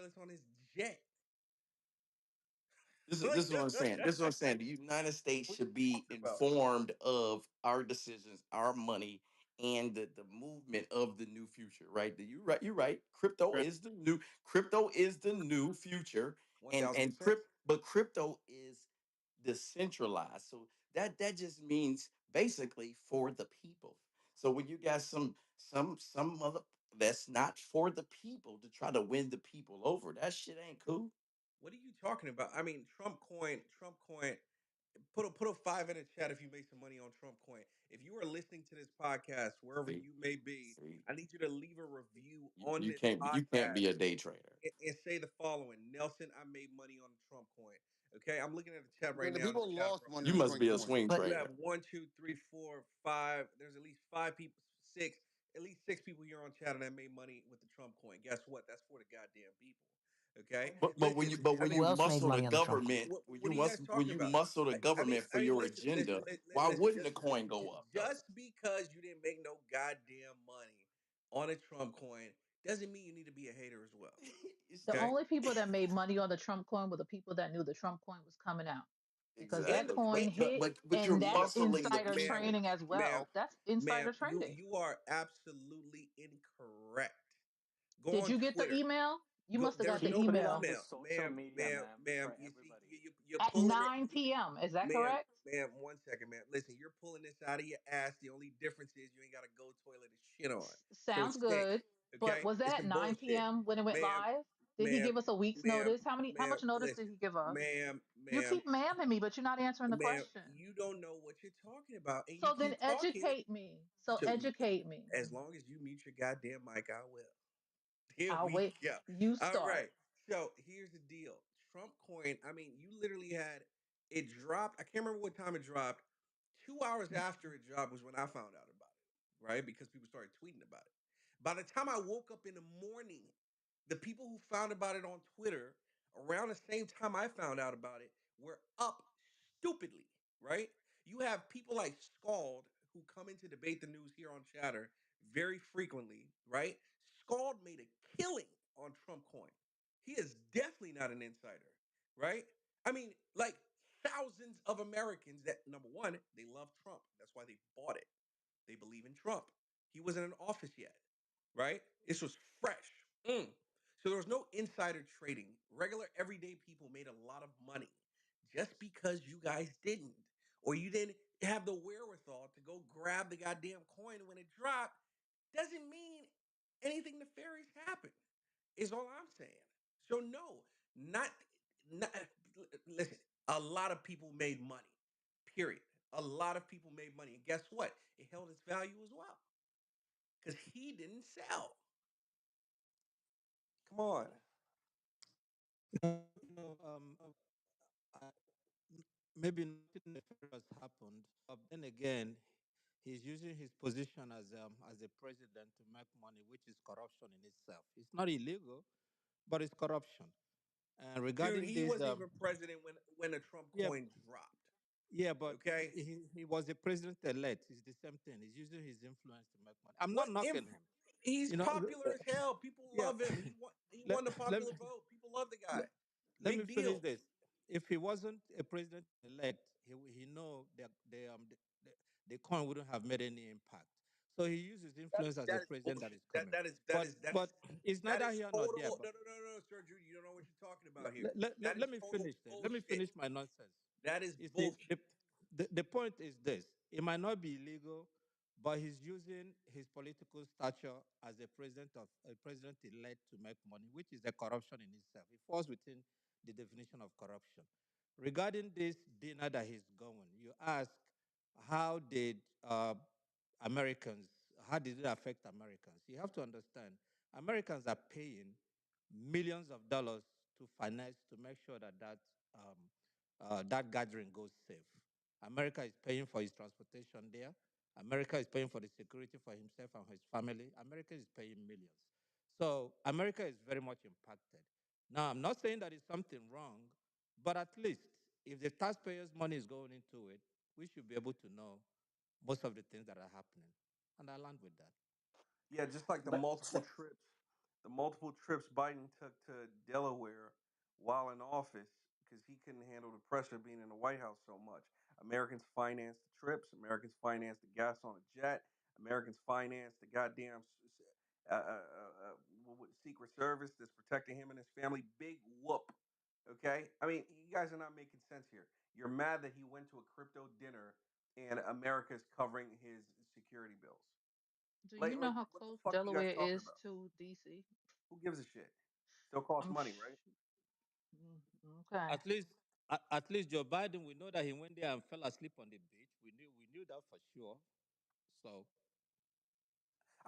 toilets on his jet. This Like, is what I'm saying. This is what I'm saying. The United States what are you should be talking about? informed of our decisions, our money, and the movement of the new future. Right? You right. You're right. Right. Crypto is the new future, One and thousand percent. but crypto is decentralized. So that just means basically for the people. So when you got some other that's not for the people to try to win the people over, that shit ain't cool. What are you talking about? I mean, Trump coin. Trump coin. Put a five in the chat if you made some money on Trump coin. If you are listening to this podcast, wherever See, you may be, see. I need you to leave a review You, on you this can't you can't podcast be a day trader. and say the following: Nelson, I made money on the Trump coin. Okay, I'm looking at the chat right But the now. The people chat lost broke money You on down. must be a Bitcoin. swing But You have trader. one, two, three, four, five. There's at least five people, six, at least six people here on chat that made money with the Trump coin. Guess what? That's for the goddamn people. Okay, listen. But I when mean, you who else made muscle the money on the Trump coin? government, what are you guys when talking you about? muscle the government for your Listen, listen, agenda, why listen. wouldn't the coin go up though? Just because you didn't make no goddamn money on a Trump coin doesn't mean you need to be a hater as well. It's The Okay, only people that made money on the Trump coin were the people that knew the Trump coin was coming out because that and exactly. coin hit, But you're and that's muscling the insider ma'am, people. trading as ma'am, well. That's ma'am, insider trading. you are absolutely incorrect. Go Did on you get the Twitter. email? You Go. must have got There's the He no put it on email his email, social ma'am, media, ma'am, man, ma'am. for You see, everybody. you're at pulling it. 9 p.m. Is that Ma'am, correct? ma'am, one second, ma'am. Listen, you're pulling this out of your ass. The only difference is you ain't got a go toilet to shit on. So Sounds stink. good. But Okay? was that It's at some 9 bullshit. p.m. when it went Ma'am, live? Did he ma'am, give us a week's ma'am, notice? How much ma'am, notice did listen. he give us? Ma'am, You ma'am, keep mamming me, but you're not answering the ma'am, question. you don't know what you're talking about. And you So then keep talking. educate me. So So educate me. as long as you mute your goddamn mic, I will. Here I'll we wait. go. You All start. right. So here's the deal. Trump coin, I mean, you literally had it dropped. I can't remember what time it dropped. 2 hours after it dropped was when I found out about it, right? Because people started tweeting about it. By the time I woke up in the morning, the people who found about it on Twitter around the same time I found out about it were up stupidly, right? You have people like Scald who come in to debate the news here on Chatter very frequently, right? Scald made a killing on Trump coin. He is definitely not an insider, right? I mean, like thousands of Americans that number one, they love Trump. That's why they bought it. They believe in Trump. He wasn't in office yet, right? This was fresh. So there was no insider trading. Regular everyday people made a lot of money just because you guys didn't, or you didn't have the wherewithal to go grab the goddamn coin when it dropped, doesn't mean anything nefarious happened. Is all I'm saying. So no, not not listen. A lot of people made money. Period. A lot of people made money, and guess what? It held its value as well because he didn't sell. Come on. You know, I, maybe nothing nefarious happened, but then again, he's using his position as a president to make money, which is corruption in itself. It's not illegal, but it's corruption. And Dude, regarding he this, wasn't even president when the Trump yeah, coin dropped. yeah, but Okay, he was a president elect. It's the same thing. He's using his influence to make money. I'm not what knocking inf- him. he's You know, popular as hell. People yeah. love him. He won let, the let, popular vote. People love the let, guy. let me Big finish deal. this. If he wasn't a president elect, he know that the coin wouldn't have made any impact. So he uses influence as a That is president that bullshit. is coming. That is that But is that is but it's that neither is here nor there. total. But No, no, no, no, Sir Judy. You don't know what you're talking about here. That let is me total finish then. Let me bullshit. finish my nonsense. That is You see, bullshit. the point is this: it might not be illegal, but he's using his political stature as a president of a president elect to make money, which is a corruption in itself. It falls within the definition of corruption. Regarding this dinner that he's going, you ask, how did Americans, how did it affect Americans? You have to understand, Americans are paying millions of dollars to finance to make sure that that gathering goes safe. America is paying for his transportation there. America is paying for the security for himself and his family. America is paying millions. So America is very much impacted. Now, I'm not saying that it's something wrong, but at least if the taxpayers' money is going into it, we should be able to know most of the things that are happening. And I land with that. Yeah, just like the But multiple trips. the multiple trips Biden took to Delaware while in office because he couldn't handle the pressure of being in the White House so much. Americans financed the trips. Americans financed the gas on a jet. Americans financed the goddamn Secret Service that's protecting him and his family. Big whoop. Okay? I mean, you guys are not making sense here. You're mad that he went to a crypto dinner and America's covering his security bills. Do you know how What the close fuck are you guys Delaware talking is about? to DC? Who gives a shit? Still costs I'm money, right? sh- okay. At least Joe Biden, we know that he went there and fell asleep on the beach. We knew that for sure. So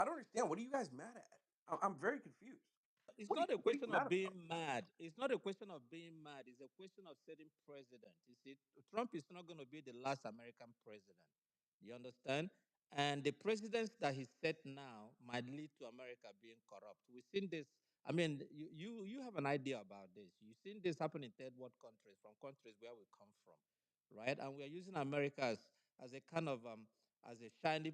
I don't understand. What are you guys mad at? I'm very confused. it's not a What are you question mad of about? being mad. It's not a question of being mad. It's a question of setting precedent. You see, Trump is not going to be the last American president. You understand? And the precedents that he set now might lead to America being corrupt. We've seen this. I mean, you have an idea about this. You've seen this happen in third world countries, from countries where we come from, right? And we are using America as a kind of as a shiny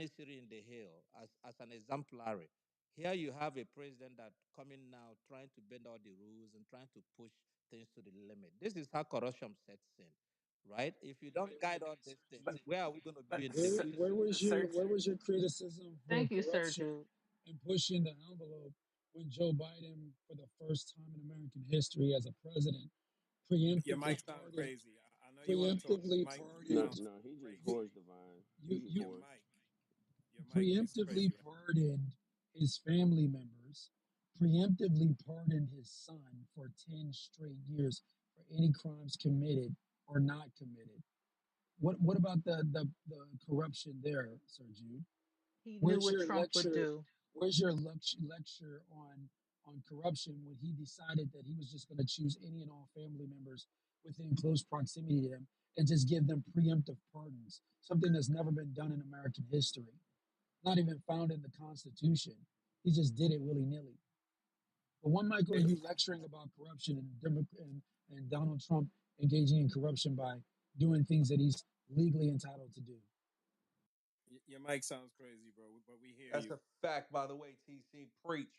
city in the hill, as an exemplary. Here you have a president that coming now trying to bend all the rules and trying to push things to the limit. This is how corruption sets in, right? If you don't guide all these But things, where are we going to be but in the Where, future? where was your Sir, where was your criticism for Thank you, Sir corruption Jude. and pushing the envelope when Joe Biden, for the first time in American history as a president, Your preemptively mic sounds pardoned crazy. I know you want to talk. Your preemptively mic, your No, pardoned sounds no, he just pre, hoarse crazy. divine. He you just you Your hoarse. mic, your mic is preemptively crazy. pardoned his family members, preemptively pardoned his son for 10 straight years for any crimes committed or not committed. What about the corruption there, Sir Jude? He knew Where's what your Trump would lecture? do. Where's your lecture on corruption when he decided that he was just going to choose any and all family members within close proximity to him and just give them preemptive pardons, something that's never been done in American history, not even found in the Constitution. He just did it willy nilly. But one mic on you lecturing about corruption and Donald Trump engaging in corruption by doing things that he's legally entitled to do. Your mic sounds crazy, bro. But we hear That's you. a fact, by the way. TC, preach,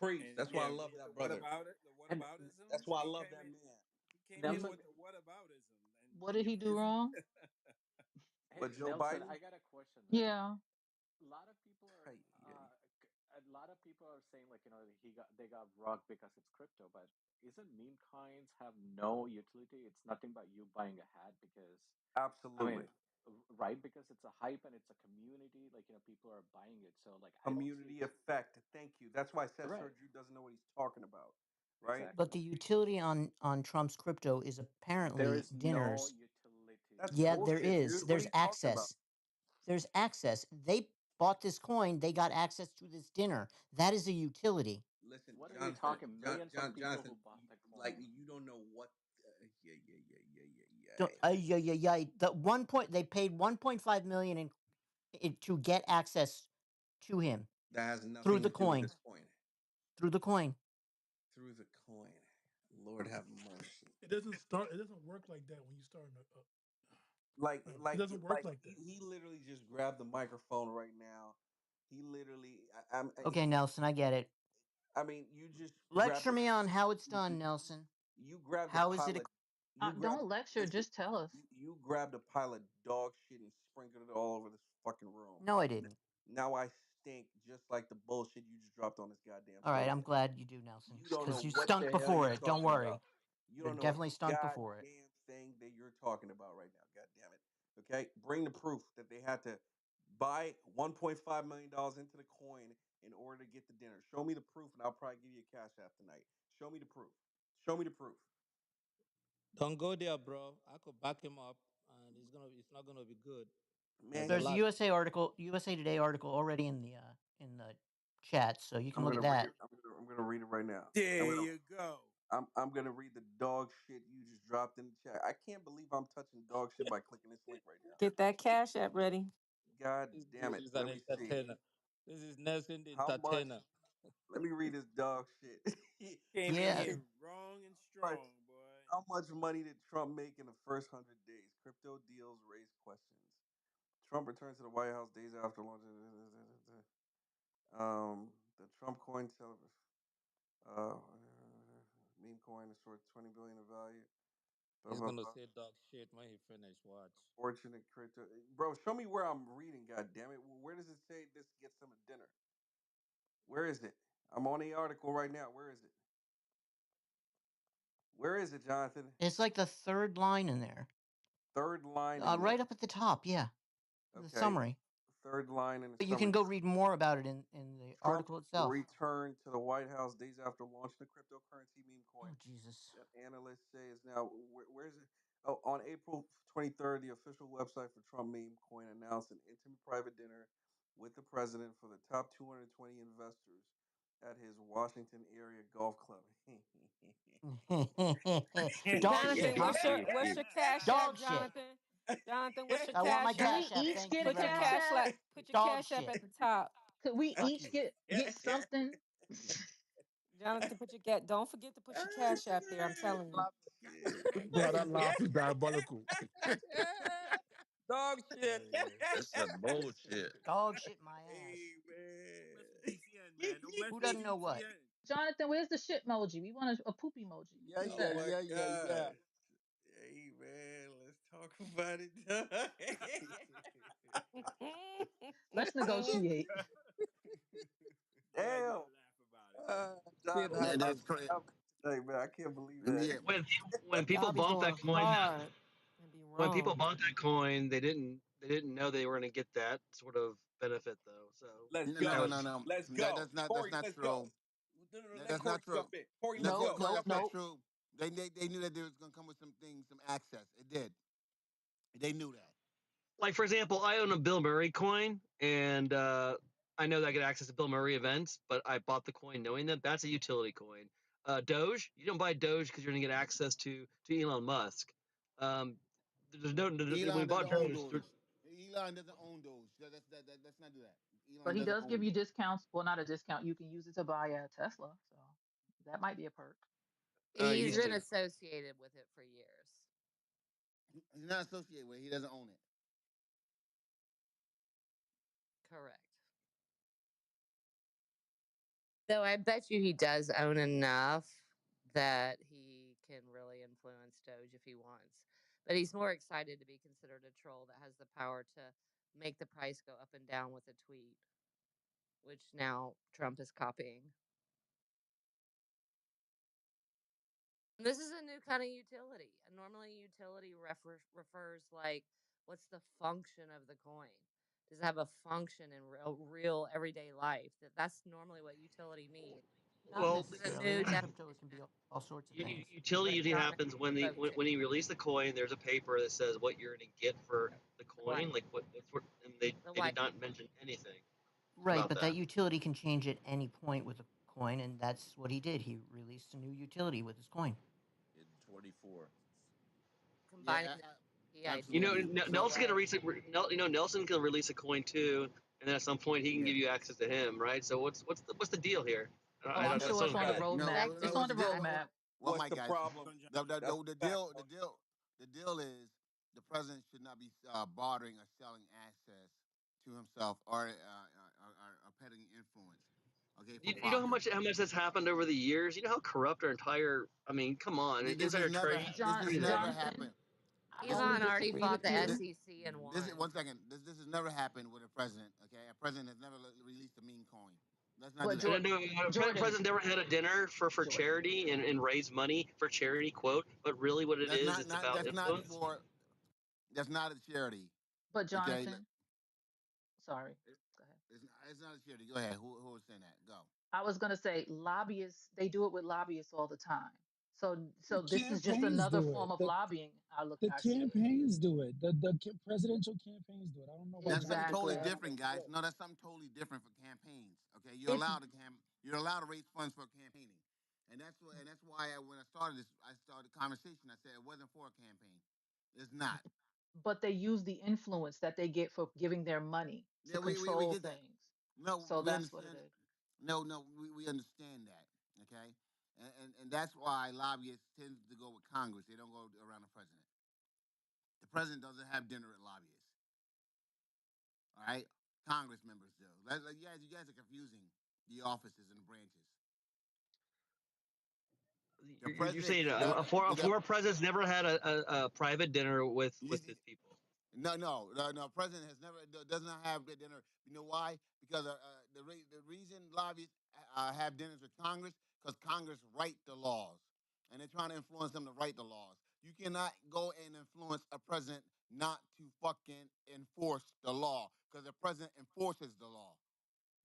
preach. And That's why I yeah, love the that what brother. about it? The and whataboutism. That's why I He love came that in. man. He came in Nelson with the whataboutism, What and did you he do is wrong? hey, But Joe Nelson, Biden, I got a question, man. Yeah. A lot of people are hey, uh, a lot of people are saying like they got rocked because it's crypto, but isn't meme coins have no utility? It's nothing but you buying a hat because I mean, absolutely. right? Because it's a hype and it's a community. Like people are buying it, so like I don't see Community effect. Thank you. That's why I said Sir right. Drew doesn't know what he's talking about, right? But Exactly. the utility on Trump's crypto is There apparently is no dinners. That's utility. Yeah, there bullshit, is. dude. What are There's you talking about? access. There's access. They bought this coin. They got access to this dinner. That is a utility. Listen, What are you Jonathan, talking? Millions of people who Jonathan, bought the like coin. you don't know what. Yeah, yeah, yeah, yeah, yeah, Don't, yeah. yeah, yeah, yeah. The 1 point they paid 1.5 million to get access to him That has through nothing the to do with coin. this point. Through the coin. Through the coin, Lord have mercy. It doesn't start. It doesn't work like that when you start. Like, Never mind. It like, doesn't work like like that. he literally just grabbed the microphone right now. He literally, Okay, Nelson, I get it. I mean, you just grabbed Lecture the, me on how it's you, done, Nelson. you grabbed a How is pile it? of, you grabbed, Don't lecture, listen, just tell us. you grabbed a pile of dog shit and sprinkled it all over this fucking room. No, I didn't. Now I stink just like the bullshit you just dropped on this goddamn All right, stage I'm right now. glad you do, Nelson, You don't know because you what stunk the hell before you're it. Don't talking worry. about. You You're don't know a definitely stunk before it. goddamn thing that you're talking about right now. God damn it. Okay? Bring the proof that they had to buy $1.5 million into the coin in order to get the dinner. Show me the proof and I'll probably give you a cash app tonight. Show me the proof. Show me the proof. Don't go there, bro. I could back him up, and it's not gonna be good. There's Man, a There's a lot. USA Today article already in the chat, so you can I'm look at gonna read that. it. I'm gonna read it right now. There you go. I'm gonna read the dog shit you just dropped in the chat. I can't believe I'm touching dog shit by clicking this link right now. Get that cash app ready. God damn This it. is an Let me see. entertainer. This is Nelson the How much? entertainer. Let me read this dog shit. Came in Yeah, here wrong and Much- strong, boy. How much money did Trump make in the first 100 days? Crypto deals raise questions. Trump returns to the White House days after launch. The Trump coin uh, meme coin is worth 20 billion in value. Blah He's blah gonna blah. say dog shit when he finish. Watch. Fortunate crypto, bro. Show me where I'm reading. God damn it! Where does it say this gets them a dinner? Where is it? I'm on the article right now. Where is it? Where is it, Jonathan? It's like the third line in there. Third line in Right there. up at the top, yeah. The Okay. summary. Third line in the But you can summary. go read more about it in the Trump article itself. returned to the White House days after launching the cryptocurrency meme Oh coin Jesus. that analysts say is now where is it? Oh, on April 23rd, the official website for Trump meme coin announced an intimate private dinner with the president for the top 220 investors at his Washington area golf club. Dog Jonathan, shit, huh? what's your cash app, Dog shit. Jonathan? Jonathan, what's your I want my cash Can app? we cash app. each Thank get you a Put your very cash much. cash app? app. Put your Dog cash app shit. at the top. Could we Fuck each you. get something? Jonathan, put your get. Don't forget to put your cash app there. I'm telling you. Bro, that laugh is diabolical. Dog shit. That's that bullshit. Dog shit my Hey ass. man. Mess with ETN, man. Don't mess Who with doesn't know what? ETN. Jonathan, where's the shit emoji? We want a poop emoji. Yeah, Where's Oh yeah, that? my yeah, yeah, yeah. gosh. Hey man, let's talk about it. Let's negotiate. Yeah, yeah. Damn. Laugh about it. Shit Jonathan, Man, I'm that's happens. crazy. today, man. I can't believe that. Yeah, When people Y'all be bought that going coin, hard and be when people wrong. bought that coin, they didn't know they were going to get that sort of benefit though. So Let's no, that no, go. no, was no. Let's That, go. that's Corey, not let's go. true. No, no, no. No, Let that's Corey not jump true. in. Corey, No, let's Nope, go. nope, that's not nope. true. They knew that there was gonna come with some things, some access. It did. They knew that. like, for example, I own a Bill Murray coin, and I know that I get access to Bill Murray events, but I bought the coin knowing that that's a utility coin. Doge, you don't buy Doge because you're going to get access to Elon Musk. Um, there's no when we Elon doesn't bought own Doge. those. Elon doesn't own those. Let's not do that. But Elon he doesn't does give own. you discounts. Well, not a discount. You can use it to buy a Tesla. So that might be a perk. He He's used been to. associated with it for years. He's not associated with it. He doesn't own it. Correct. Though I bet you he does own enough that he can really influence Doge if he wants. But he's more excited to be considered a troll that has the power to make the price go up and down with a tweet, which now Trump is copying. And this is a new kind of utility. And normally, utility refers like, what's the function of the coin? Does it have a function in real everyday life? That's normally what utility means. Not Well, This is a necessarily. new In definition. crypto, it can be all sorts of things. utility What does usually John happens when they of when you release the coin. There's a paper that says what you're going to get for the coin, right? like what's what, and they The they did white not mention anything Right, about but that that. utility can change at any point with a coin, and that's what he did. He released a new utility with his coin. In 24. combining Yeah, the You know, ideas absolutely. of So Nelson's going to today. Nelson can release a coin too, and then at some point he can yeah. give you access to him, right? So what's the deal here? Oh, I'm What's sure the it's Still don't on the get it. No, roadmap. It's what's on the the deal? roadmap. Well, what's my the guys, problem? the, That's the, the the fact, deal, the Corey. deal, the deal is the president should not be bartering or selling access to himself or petting influence. Okay, for You know profit. how much that's happened over the years. You know how corrupt our entire. I mean, come on, This has insider never, trading is John this has crazy. never Jonathan, happened. I This, only Elon already disagree fought with the this, you. SEC and this one won. second. This has never happened with a president. Okay, a president has never released a meme coin. Let's not do But that. And then Jordan, president never had a dinner for Jordan. charity and raise money for charity, quote. But really, what it That's is, not it's not about that's not influence. for that's not a charity. But Okay, Jonathan, sorry. Go ahead. it's not a charity. Go ahead. Who was saying that? Go. I was gonna say lobbyists, they do it with lobbyists all the time. The So this is just campaigns another do it. form of lobbying. The I see it. campaigns do it. The presidential campaigns do it. I don't know about That's something totally lobbyists. Exactly. different, guys. No, that's something totally different for campaigns. Okay, It's you're allowed to raise funds for campaigning, and that's why when I started this, I started the conversation. I said it wasn't for a campaign. It's not. but they use the influence that they get for giving their money to Yeah, we control get that. things. No, So we that's what it understand. is. No, we understand that. Okay, and that's why lobbyists tend to go with Congress. They don't go around the president. The president doesn't have dinner with lobbyists. All right, Congress members do. You guys are confusing. the offices and the branches. The You're president, saying a former president's never had a private dinner with you, his people. no. President has never does not have the dinner. You know why? Because the reason lobbyists have dinners with Congress because Congress write the laws, and they're trying to influence them to write the laws. You cannot go and influence a president not to fucking enforce the law because the president enforces the law.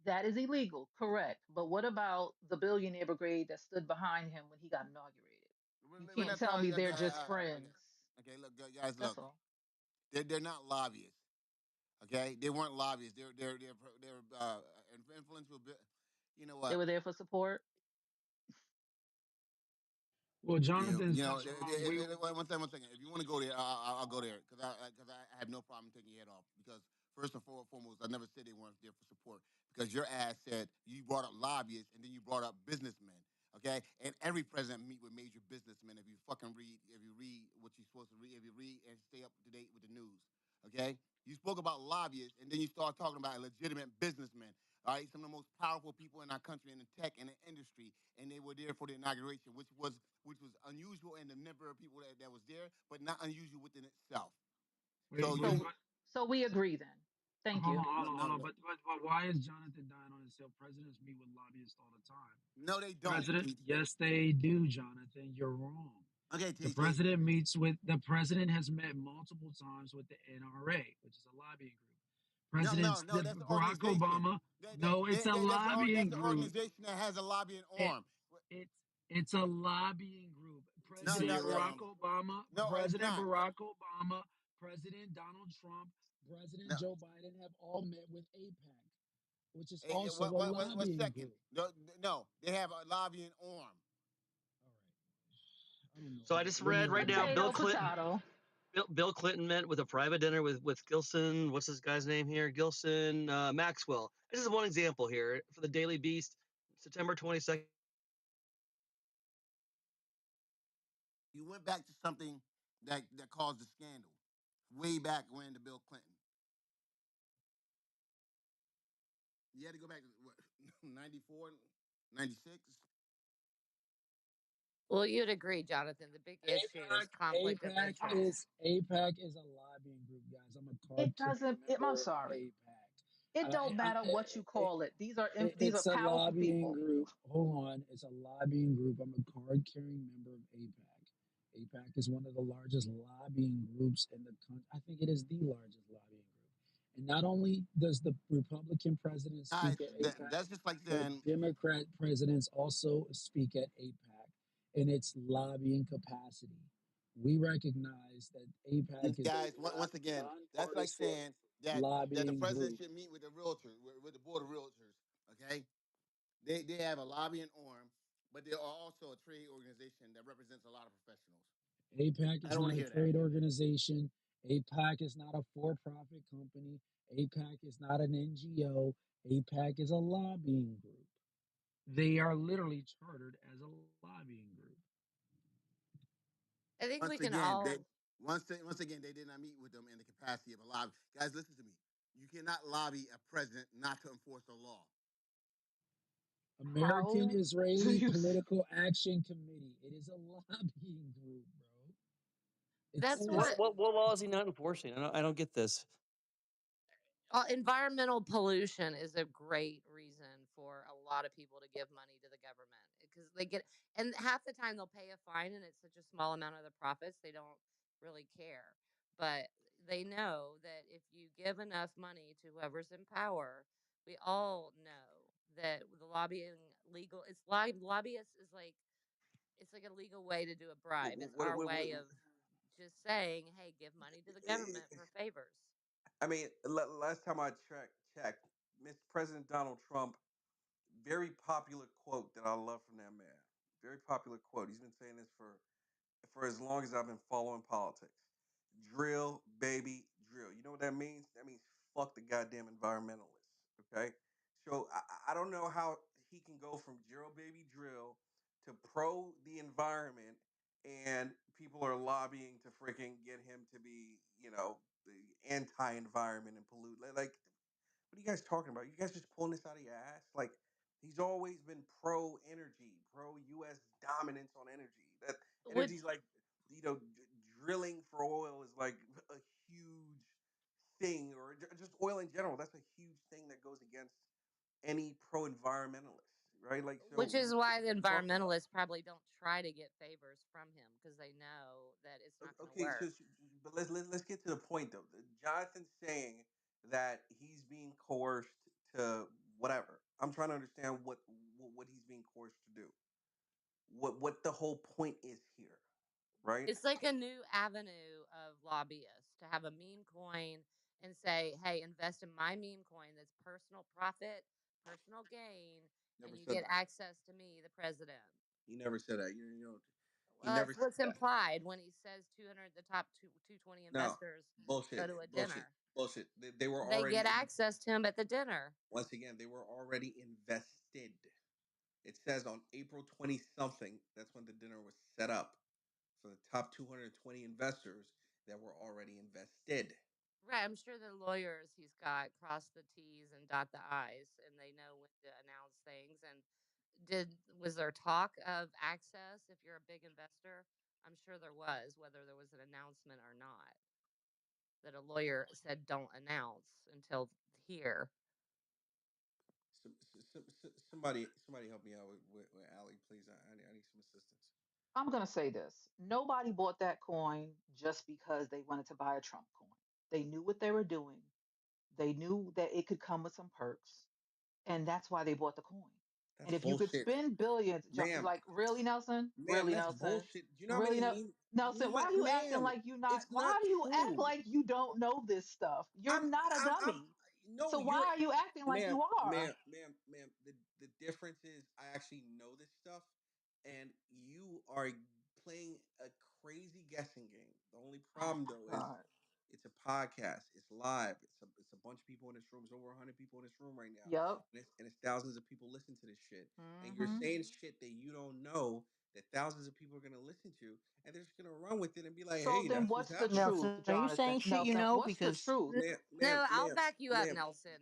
That is illegal, correct. But what about the billionaire brigade that stood behind him when he got inaugurated? You We're can't not tell talking. me Okay, they're just friends. okay. Look, guys, That's look. all. They're not lobbyists. Okay, they weren't lobbyists. They're influential. You know They what? were there for support. Well, Yeah, Jonathan you know, says wrong. We one second. If you want to go there, I'll go there because I have no problem taking your head off because first and foremost, I never said they weren't there for support because your ass said you brought up lobbyists and then you brought up businessmen. Okay, and every president meet with major businessmen. If you read what you're supposed to read, if you read and stay up to date with the news. Okay, you spoke about lobbyists and then you start talking about legitimate businessmen. All right, some of the most powerful people in our country in the tech and the industry, and they were there for the inauguration, which was unusual in the number of people that was there, but not unusual within itself. wait, So wait, you So so we agree then. Thank hold on, you. hold no on, hold no on. But why is Jonathan dying on his hill? Presidents meet with lobbyists all the time. no they don't. President, yes, they do, Jonathan. You're wrong. Okay, The president has met multiple times with the NRA, which is a lobbying group. no that's the Barack organization. Obama, no, it's a That's lobbying the group. organization that has a lobbying It, arm. it's a lobbying group. No no no no it's President not. Barack Obama, President Donald Trump, President No. Joe Biden have all met with APAC, which is Eh, also a what lobbying second? group. No, they have a lobbying arm. All right. I don't know So I just where read you're right now, reading Bill Potato, this from. Clinton. potato. Bill Clinton met with a private dinner with Gilson. What's this guy's name here? Gilson Maxwell. This is one example here for the Daily Beast, September 22nd. You went back to something that caused a scandal, way back when to Bill Clinton. You had to go back to what, 94, 96. Well, you'd agree, Jonathan. The big issue is conflict of interest. APAC is a lobbying group, guys. I'm a It card carrying doesn't. I'm member of sorry. APAC. It Uh, don't I, matter what you it, call it. These are it's a powerful lobbying people. group. Hold on, it's a lobbying group. I'm a card carrying member of APAC. APAC is one of the largest lobbying groups in the country. I think it is the largest lobbying group. And not only does the Republican president Guys, speak at APAC, that's just like but saying, Democrat presidents also speak at APAC in its lobbying capacity. We recognize that APAC is a guys. Once again, that's like nonpartisan saying that the lobbying president group. should meet with the realtors, with the board of realtors. Okay, they have a lobbying arm, but they are also a trade organization that represents a lot of professionals. APAC I is don't want not to a hear that. trade organization. APAC is not a for profit company. APAC is not an NGO. APAC is a lobbying group. They are literally chartered as a lobbying group. I think we Once can again, all. once again they did not meet with them in the capacity of a lobby. Guys, listen to me. You cannot lobby a president not to enforce the law. American How do Israeli you? Political Action Committee. It is a lobbying group, bro. That's It's what What law is he not enforcing? I don't get this. environmental pollution is a great reason for a lot of people to give money to the government because they get, and half the time they'll pay a fine and it's such a small amount of the profits they don't really care. But they know that if you give enough money to whoever's in power, we all know that the lobbying legal, lobbyists is like, it's like a legal way to do a bribe. It's our way of just saying, hey, give money to the government for favors. I mean, last time I checked, Mr. President Donald Trump, very popular quote that I love from that man. Very popular quote. He's been saying this for as long as I've been following politics. Drill, baby, drill. You know what that means? That means fuck the goddamn environmentalists. Okay? So I don't know how he can go from drill, baby, drill to pro the environment and people are lobbying to freaking get him to be, the anti environment and pollute. Like, what are you guys talking about? You guys just pulling this out of your ass? Like, He's always been pro energy, pro U.S. dominance on energy. That Which energy's like, drilling for oil is like a huge thing, or just oil in general. That's a huge thing that goes against any pro environmentalist, right? Like, which so is why the what are you talking about? environmentalists probably don't try to get favors from him because they know that it's not going to Okay, work. but let's get to the point though. Jonathan's saying that he's being coerced to whatever. I'm trying to understand what he's being coerced to do. What the whole point is here, right? It's like a new avenue of lobbyists to have a meme coin and say, "Hey, invest in my meme coin that's personal profit, personal gain, Never and you said get that. access to me, the president." He never said that. He Well, never that's said what's that. implied when he says 200, the top 220 No, investors go bullshit, to a bullshit, dinner. bullshit. They were They get already access to him at the dinner. once again they were already invested. It says on April 20 something. That's when the dinner was set up for the top 220 investors that were already invested. Right, I'm sure the lawyers he's got cross the T's and dot the I's, and they know when to announce things. And was there talk of access if you're a big investor? I'm sure there was, whether there was an announcement or not. That a lawyer said don't announce until here. Somebody help me out with Ali, please. I need some assistance. I'm going to say this. Nobody bought that coin just because they wanted to buy a Trump coin. They knew what they were doing. They knew that it could come with some perks, and that's why they bought the coin. That's And if you could bullshit, spend billions, ma'am. like really, Nelson, Ma'am, really, that's Nelson, bullshit. Do you know how really, many no, Nelson, why are you acting ma'am? like you not? It's Why not do you act true. like you don't know this stuff? You're not a I'm dummy. no, So why you're are you acting like ma'am, you are? ma'am. The difference is I actually know this stuff, and you are playing a crazy guessing game. The only Oh problem my though is God. it's a podcast. It's live. It's a bunch of people in this room. There's over 100 people in this room right now, Yep. and it's thousands of people listening to this shit. And you're Hmm. saying shit that you don't know that thousands of people are gonna listen to, and they're just gonna run with it and be like, So "Hey, then that's what's what's the happening." truth, Nelson, are you Jonathan? saying shit you Nelson, know? what's the Because truth? Ma'am, No, I'll ma'am, back you up, ma'am. Nelson.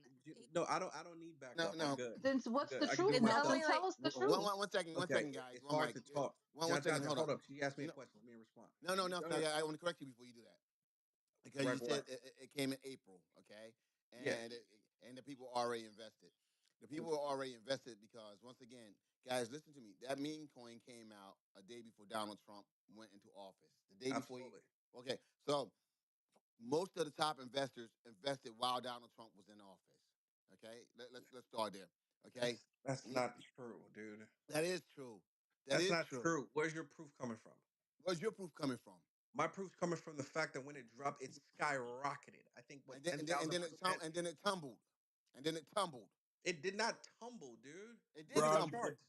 No, I don't need No, backup. I'm no. good. Then I'm what's good. the I can do it truth? It's Nelson, only myself. like tell us the truth. One Okay, second, guys. it's One hard mic. to talk. One second. Jonathan, Hold hold up. up. She asked me a No, question. Let me respond. no, Go Nelson. ahead. I want to correct you before you do that because Right, you what? said it came in April, okay? Yeah. And the people already invested. The people were already invested because once again, guys, listen to me. That meme coin came out a day before Donald Trump went into office. The day before he. Absolutely. Okay, so most of the top investors invested while Donald Trump was in office. Okay, let's start there. Okay, That's Mm, not true, dude. that is true. That That's is not true. true. Where's your proof coming from? Where's your proof coming from? My proof's coming from the fact that when it dropped, it skyrocketed. I think what And then ten and then and thousand then it percent. and then it tumbled, and then it tumbled. It did not tumble, dude. It Look did at the Bruh, tumble. charts.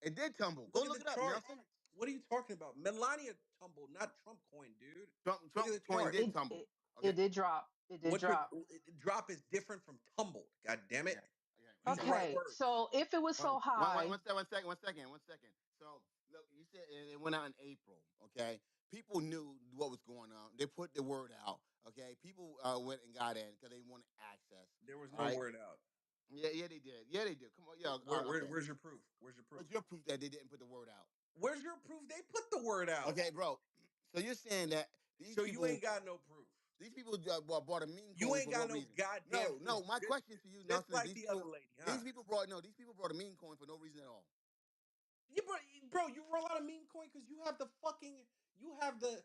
It did tumble. Go Look at look the it up, charts. Nelson. What are you talking about? Melania tumbled, not Trump coin, dude. Look at Trump the coin charts. did It tumble. it, it Okay. did drop. It did What's your drop. drop is different from tumbled. God damn it. Okay. Okay. Use the Okay. right Okay, words. so if it was so high, One second. So look, you said it went out in April. Okay. People knew what was going on. They put the word out. Okay. People went and got in because they wanted access. There was All no right. word out. Yeah, yeah, they did. Yeah, they did. Come on, yeah. Okay. Where's your proof? Where's your What's proof? your proof that they didn't put the word out? Where's your proof? They put the word out. Okay, bro. So you're saying that So you ain't got no proof. these people bought a meme You coin ain't for no got no reason. goddamn No, proof. no. My question to you, Just Nelson, is like the other lady, huh? these people brought a meme coin for no reason at all. Yeah, bro, you roll out a meme coin because you have the fucking you have the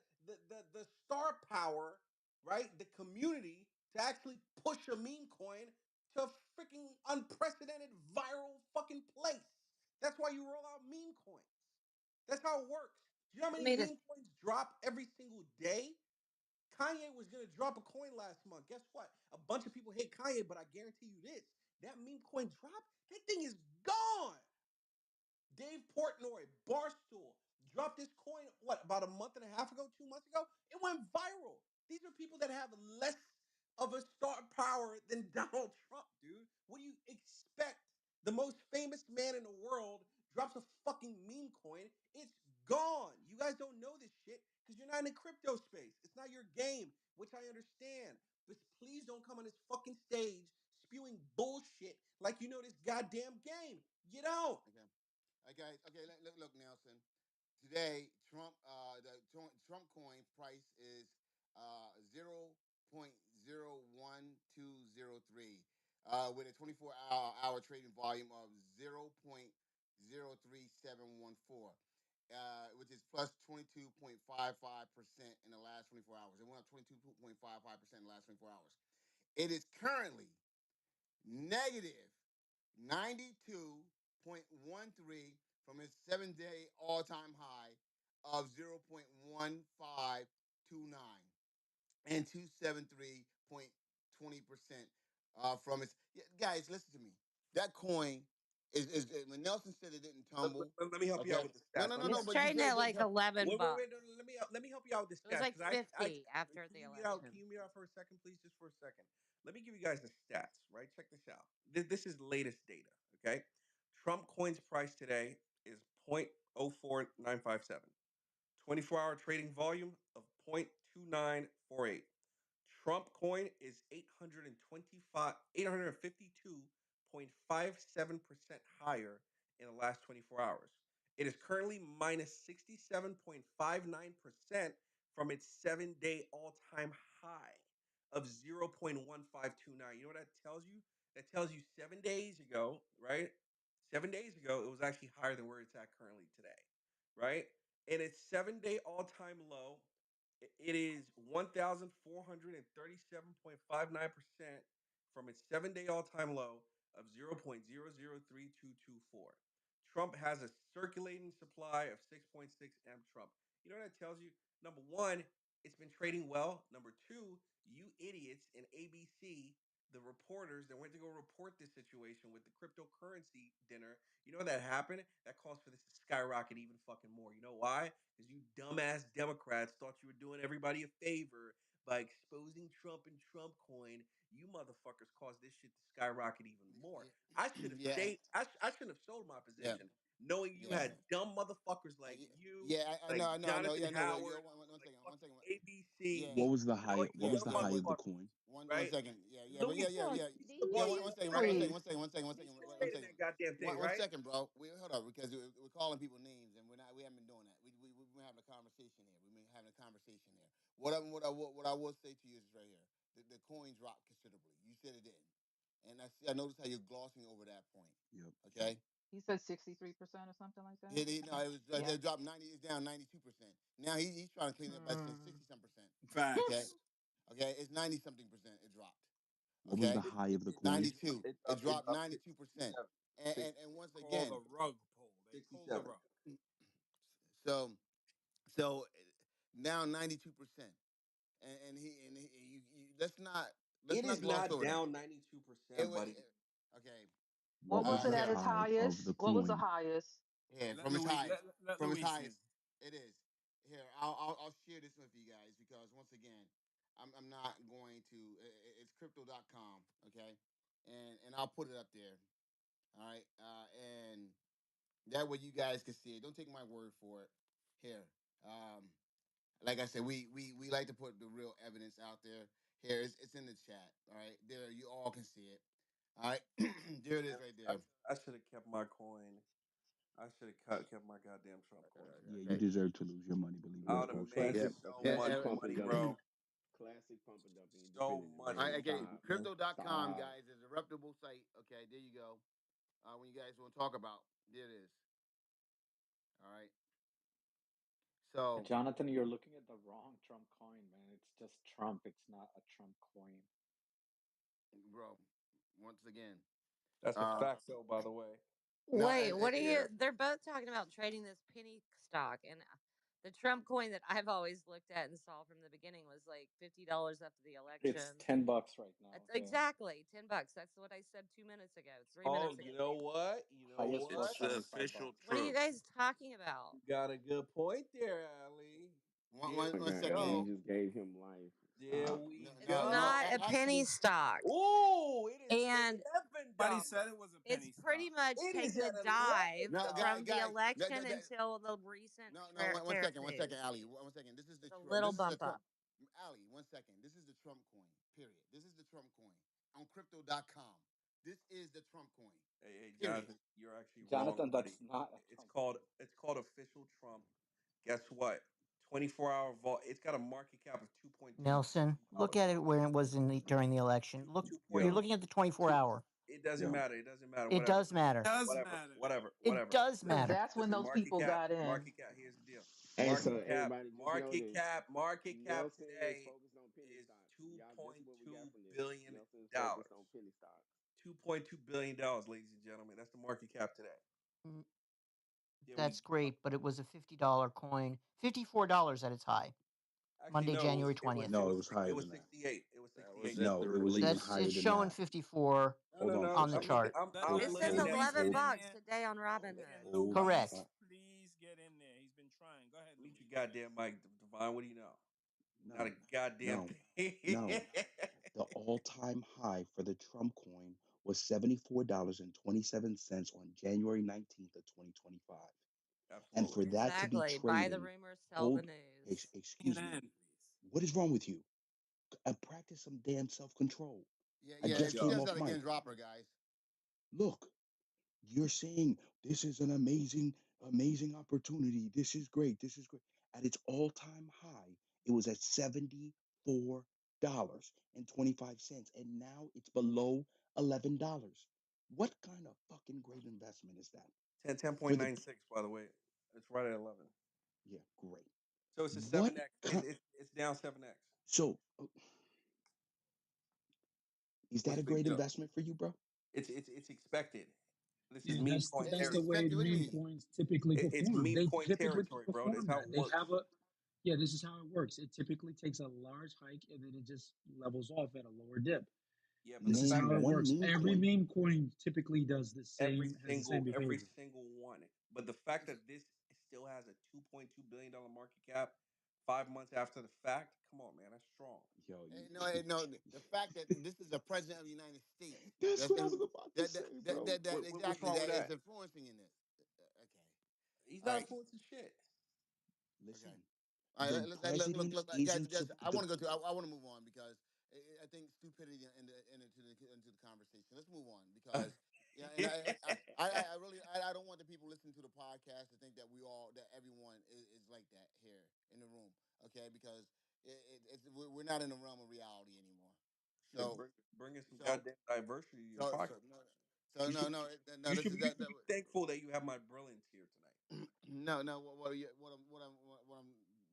star power, right? The community to actually push a meme coin to a freaking unprecedented viral fucking place. That's why you roll out meme coins. That's how it works. Do you know how I many mean, it's meme coins drop every single day? Kanye was gonna drop a coin last month. Guess what? A bunch of people hate Kanye, but I guarantee you this: that meme coin drop, that thing is gone. Dave Portnoy, Barstool, dropped this coin, what, about a month and a half ago, 2 months ago? It went viral. These are people that have less of a star power than Donald Trump, dude. What do you expect? The most famous man in the world drops a fucking meme coin. It's gone. You guys don't know this shit because you're not in the crypto space. It's not your game, which I understand. But please don't come on this fucking stage spewing bullshit like you know this goddamn game. You don't. Okay. Okay. Okay. Look, Nelson. Today, Trump coin price is 0.01203, with a 24-hour trading volume of 0.03714. Which is plus 22.55% in the last 24 hours. It went up 22.55% in the last 24 hours. It is currently negative 92.13 from its 7-day all-time high of 0.1529 and 273.20% from its. Yeah, guys, listen to me. That coin is when Nelson said it didn't tumble. Let me help you out Okay. with the No, stats. no, Let no, me no. It's But you trading said at it didn't like tumble. 11 wait. No, bucks. let me help you out with It the was stats like because I 50 after can the you mute out? Can election. you mute out for a second, please, just for a second? Let me give you guys the stats. Right, check this out. This is latest data. Okay, Trump coin's price today is 0.04957. 24-hour trading volume of 0.2948. Trump coin is 852.57% higher in the last 24 hours. It is currently minus 67.59% from its 7-day all-time high of 0.1529. You know what that tells you? That tells you 7 days ago, right? 7 days ago, it was actually higher than where it's at currently today, right? And its 7-day all-time low, it is 1,437.59% from its 7-day all-time low of 0.003224. Trump has a circulating supply of 6.6 M Trump. You know what that tells you? Number one, it's been trading well. Number two, you idiots in ABC, the reporters that went to go report this situation with the cryptocurrency dinner, you know what that happened? That caused for this to skyrocket even fucking more. You know why? Because you dumbass Democrats thought you were doing everybody a favor by exposing Trump and Trump coin. You motherfuckers caused this shit to skyrocket even more. I should have Yeah, stayed. I shouldn't have sold my yeah, position, knowing you yeah. had dumb motherfuckers like Y- you, Yeah, I know, like I know, I know. Jonathan Yeah, I know. Howard, One like second, one fucking second. ABC, Yeah, What was the and all high? you What yeah, was dumb the yeah. high of the motherfuckers, coin? One right? second. Yeah, yeah, but Louis So Louis yeah. these One second, really, one He's second, one trading second. that goddamn thing, One right? second, bro. Hold up because we're calling people names and we haven't been doing that. We've been having a conversation here. We've been having a conversation here. What I will say to you is right here. The coin dropped considerably. You said it didn't, and I noticed how you're glossing over that point. Yep. Okay. He said 63% or something like that. No, it was Yeah. they dropped 90. It's down 92%. Now he's trying to clean it up by saying hmm, 60 some percent. Okay, Facts. okay, it's 90 something percent. It dropped. What was the Okay, It, high it, of the it, coin? it, dropped, 92. it It dropped. It dropped dropped 92%. 67. And once Called again, a rug pull. They pulled the 67. rug. so so now 92%. And let's It not is gloss not over that. down It 92%, was buddy. okay. What What was was it the at Here, its high of highest? the What was the coin? highest? here Let from its Louis highest. let From its Louis see. highest, it is. Here, I'll share this with you guys because once again, I'm not going to. It's crypto.com, okay, and I'll put it up there. All right, and that way you guys can see it. Don't take my word for it. Here, like I said, we like to put the real evidence out there. Here, it's in the chat. All right, there you all can see it. All right, there it is Man, right there. I should have kept my coin. I should have kept my goddamn Trump coin. Yeah, you Okay. deserve to lose your money. Believe it I or would not, have Coach. made Yeah, Classic, so classic yeah, much pump and money, dump. bro. Classic pump and dumping. You So defending the much All man. right, money, okay. Stop. bro. Crypto.com, Stop. guys, is a reputable site. Okay, there you go. When you guys want to talk about, there it is. All right. So, Jonathan, you're looking at the wrong Trump coin, man. It's just Trump. It's not a Trump coin. bro, once again, That's a uh, fact, though. By the way, no, Wait, what are yeah, you? They're both talking about trading this penny stock, and the Trump coin that I've always looked at and saw from the beginning was like $50 after the It's election. $10 right now. That's Yeah. exactly $10. That's what I said 2 minutes ago, three oh, minutes you ago. know what? You know Highest It's was what? the $75. official What are you truth. guys talking about? You got a good point there, Ali. There Oh my we one God, Ellie, second. go. you just gave him life. There Stop. we It's No, not go. a penny actually, stock, Ooh, it is and Nobody $11. said it was a it's penny pretty stock. much It is taken a at dive no, from the guys, election until the recent no, tariff one second, news Ali, one second. This is the with a Trump. little This is the bump Trump. up. Ali, one second. This is the Trump coin. Period. This is the Trump coin on Crypto.com. This is the Trump coin. Hey, Period. Jonathan, you're actually wrong, Jonathan, buddy. that's not a It's Trump called coin. it's called official Trump. Guess what? 24-hour vault. It's got a market cap of 2.2 Nelson, billion look dollars. at it where it was in the during the election. Look, Two point you're Yo, looking at the 24 two. hour. It doesn't yo, matter. It doesn't matter. It Whatever. does matter. Does Whatever. matter. Whatever. It Whatever. does Because matter. that's when Listen. those Market people cap. got in. Market cap. Here's the deal. Hey, Market so cap. everybody just know Market this. cap. Market cap Nelson is today focused on penny is stocks. two Y'all, this is point what we got two from this. billion Nelson is focused on dollars. penny stocks. $2.2 billion, ladies and gentlemen. That's the market cap today. Mm, Then That's we great, but it was a $50 coin, $54 at its high, actually Monday, no. It was January it was 20th. it no, it was was it higher was than that. 68. It was That was 68. at No, the it was even That's release. higher it's than showing that. 54 No, no, no. on the Let chart. I'm let I'm let This let is looking at Luis $11 get the. in bucks there. today on Let Robinhood. Hold Correct. Luis on. please get in there. He's been trying. Go ahead, Mute your Luis. goddamn mic, Divine. What do you know? Not a No, goddamn no, thing. no. The all-time high for the Trump coin was $74.27 on January 19th, 2025. And Absolutely. for that to be Exactly. Buy the trading, rumors, sell the hold, news. excuse me, CNN, please. what is wrong with you? Practice some damn self-control. Yeah, I yeah. just If he Yo, came does off that again, mic. drop her, guys. Look, you're saying this is an amazing opportunity. This is great. This is great. At its all-time high, it was at $74.25, and now it's below $11. What kind of fucking great investment is that? ten For point the nine six. By the way, it's right at 11. Yeah, great. So it's a What 7x. kind? It's down 7x. So is that What's a the big great deal? investment for you, bro? It's expected. This is Yeah, meme that's coin It, that's it's the territory. way expected. What do you meme mean? coins typically It's perform. meme They coin typically territory, bro. That's perform how that. it They have works. a yeah. This is how it works. It typically takes a large hike and then it just levels off at a lower dip. Yeah, but the This is fact how Name it that one works. meme Every coin. meme coin typically does the same, has the same every behavior. single one. But the fact that this still has a $2.2 billion market cap 5 months after the fact, come on, man, that's strong. Yo, you. No. The fact that this is the president of the United States That's that's what I was in about to say, bro. that What's exactly wrong with that is that? influencing in this. Okay. He's All not right. influencing shit. Okay. Listen, All the right. president Look, isn't guys. I the want to go to. I want to move on because I think stupidity into the conversation. Let's move on because yeah, and I really I don't want the people listening to the podcast to think that that everyone is like that here in the room. Okay, because we're not in the realm of reality anymore. Shit, So bringing some so goddamn diversity to your so podcast. so no. So You should no, this is you that. should be thankful that you have my brilliance here tonight. No. What I'm